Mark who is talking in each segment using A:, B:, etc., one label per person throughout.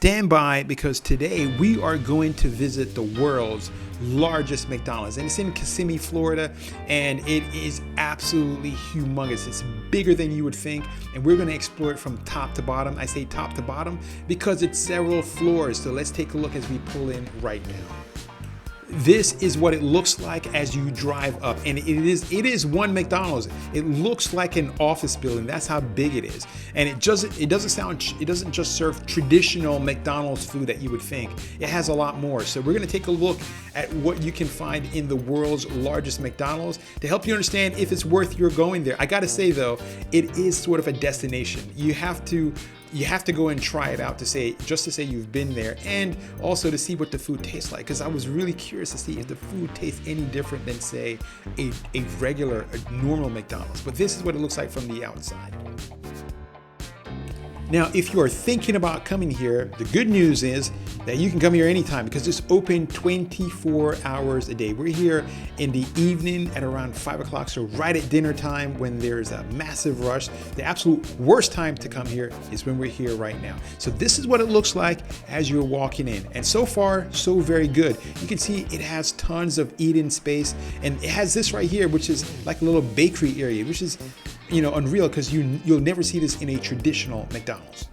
A: Stand by, because today we are going to visit the world's largest McDonald's, and it's in Kissimmee, Florida, and it is absolutely humongous. It's bigger than you would think, and we're going to explore it from top to bottom. I say top to bottom because it's several floors, so let's take a look as we pull in right now. This is what it looks like as you drive up, and it is one McDonald's. It looks like an office building. That's how big it is, and it doesn't just serve traditional McDonald's food that you would think. It has a lot more. So we're going to take a look at what you can find in the world's largest McDonald's to help you understand if it's worth your going there. I got to say though, it is sort of a destination. You have to go and try it out to say you've been there, and also to see what the food tastes like, because I was really curious to see if the food tastes any different than, say, a normal McDonald's. But this is what it looks like from the outside. Now, if you are thinking about coming here, the good news is that you can come here anytime because it's open 24 hours a day. We're here in the evening at around 5 o'clock, so right at dinner time when there's a massive rush. The absolute worst time to come here is when we're here right now. So this is what it looks like as you're walking in. And so far, so very good. You can see it has tons of eat-in space, and it has this right here, which is like a little bakery area, which is, unreal, because you'll never see this in a traditional McDonald's.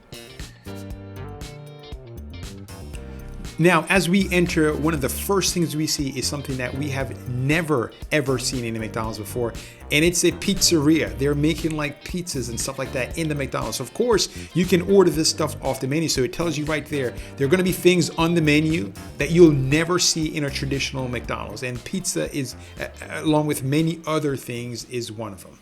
A: Now, as we enter, one of the first things we see is something that we have never, ever seen in a McDonald's before, and it's a pizzeria. They're making like pizzas and stuff like that in the McDonald's. Of course, you can order this stuff off the menu, so it tells you right there, there are gonna be things on the menu that you'll never see in a traditional McDonald's, and pizza is, along with many other things, is one of them.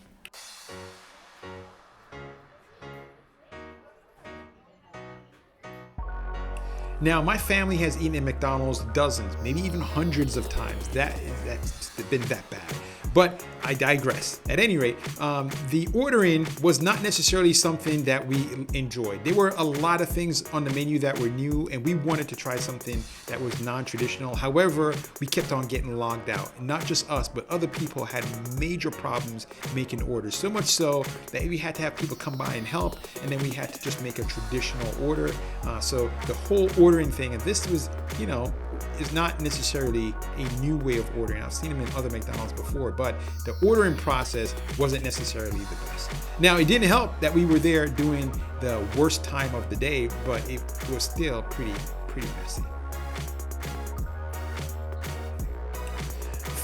A: Now, my family has eaten at McDonald's dozens, maybe even hundreds of times. That's been that bad. But I digress. At any rate, the ordering was not necessarily something that we enjoyed. There were a lot of things on the menu that were new, and we wanted to try something that was non-traditional. However, we kept on getting logged out. And not just us, but other people had major problems making orders. So much so that we had to have people come by and help, and then we had to just make a traditional order. So the whole ordering thing, and this was, is not necessarily a new way of ordering. I've seen them in other McDonald's before, but the ordering process wasn't necessarily the best. Now, it didn't help that we were there during the worst time of the day, but it was still pretty messy.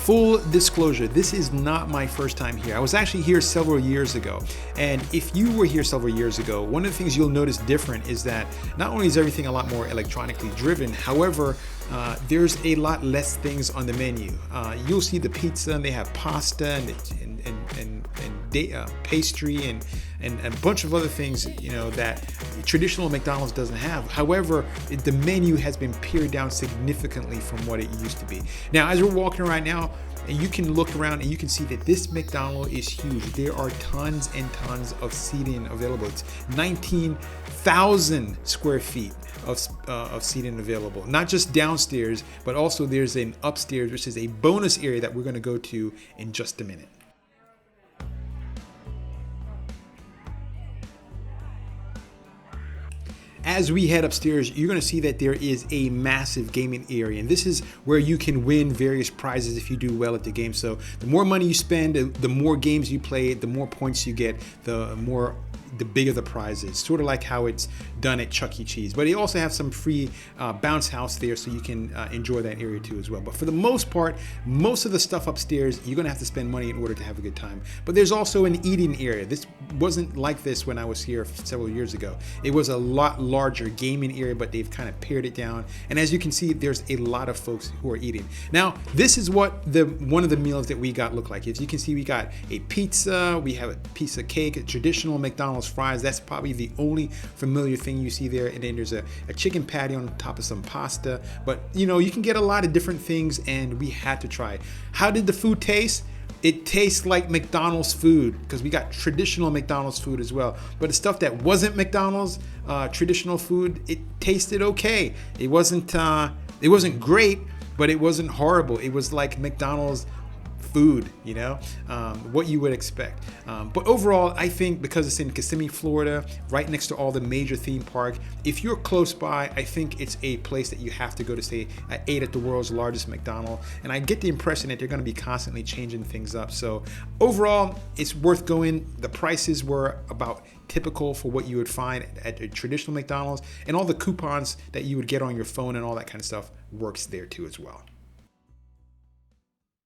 A: Full disclosure, this is not my first time here. I was actually here several years ago. And if you were here several years ago, one of the things you'll notice different is that not only is everything a lot more electronically driven, however, there's a lot less things on the menu. You'll see the pizza, and they have pasta and pastry and a bunch of other things, that traditional McDonald's doesn't have. However, the menu has been pared down significantly from what it used to be. Now, as we're walking right now, and you can look around and you can see that this McDonald's is huge. There are tons and tons of seating available. It's 19,000 square feet of seating available. Not just downstairs, but also there's an upstairs, which is a bonus area that we're going to go to in just a minute. As we head upstairs, you're going to see that there is a massive gaming area, and this is where you can win various prizes if you do well at the game. So the more money you spend, the more games you play, the more points you get, the bigger the prize is. Sort of like how it's done at Chuck E. Cheese. But they also have some free bounce house there, so you can enjoy that area too as well. But for the most part, most of the stuff upstairs, you're gonna have to spend money in order to have a good time. But there's also an eating area. This wasn't like this when I was here several years ago. It was a lot larger gaming area, but they've kind of pared it down. And as you can see, there's a lot of folks who are eating. Now, this is what one of the meals that we got look like. As you can see, we got a pizza, we have a piece of cake, a traditional McDonald's fries. That's probably the only familiar thing you see there. And then there's a chicken patty on top of some pasta. But you can get a lot of different things, and we had to try it. How did the food taste? It tastes like McDonald's food, because we got traditional McDonald's food as well. But the stuff that wasn't McDonald's traditional food, it tasted okay. It wasn't great, but it wasn't horrible. It was like McDonald's food, you know, what you would expect. But overall, I think because it's in Kissimmee, Florida, right next to all the major theme park, if you're close by, I think it's a place that you have to go to stay. I ate at the world's largest McDonald's, and I get the impression that they're going to be constantly changing things up. So overall, it's worth going. The prices were about typical for what you would find at a traditional McDonald's, and all the coupons that you would get on your phone and all that kind of stuff works there too as well.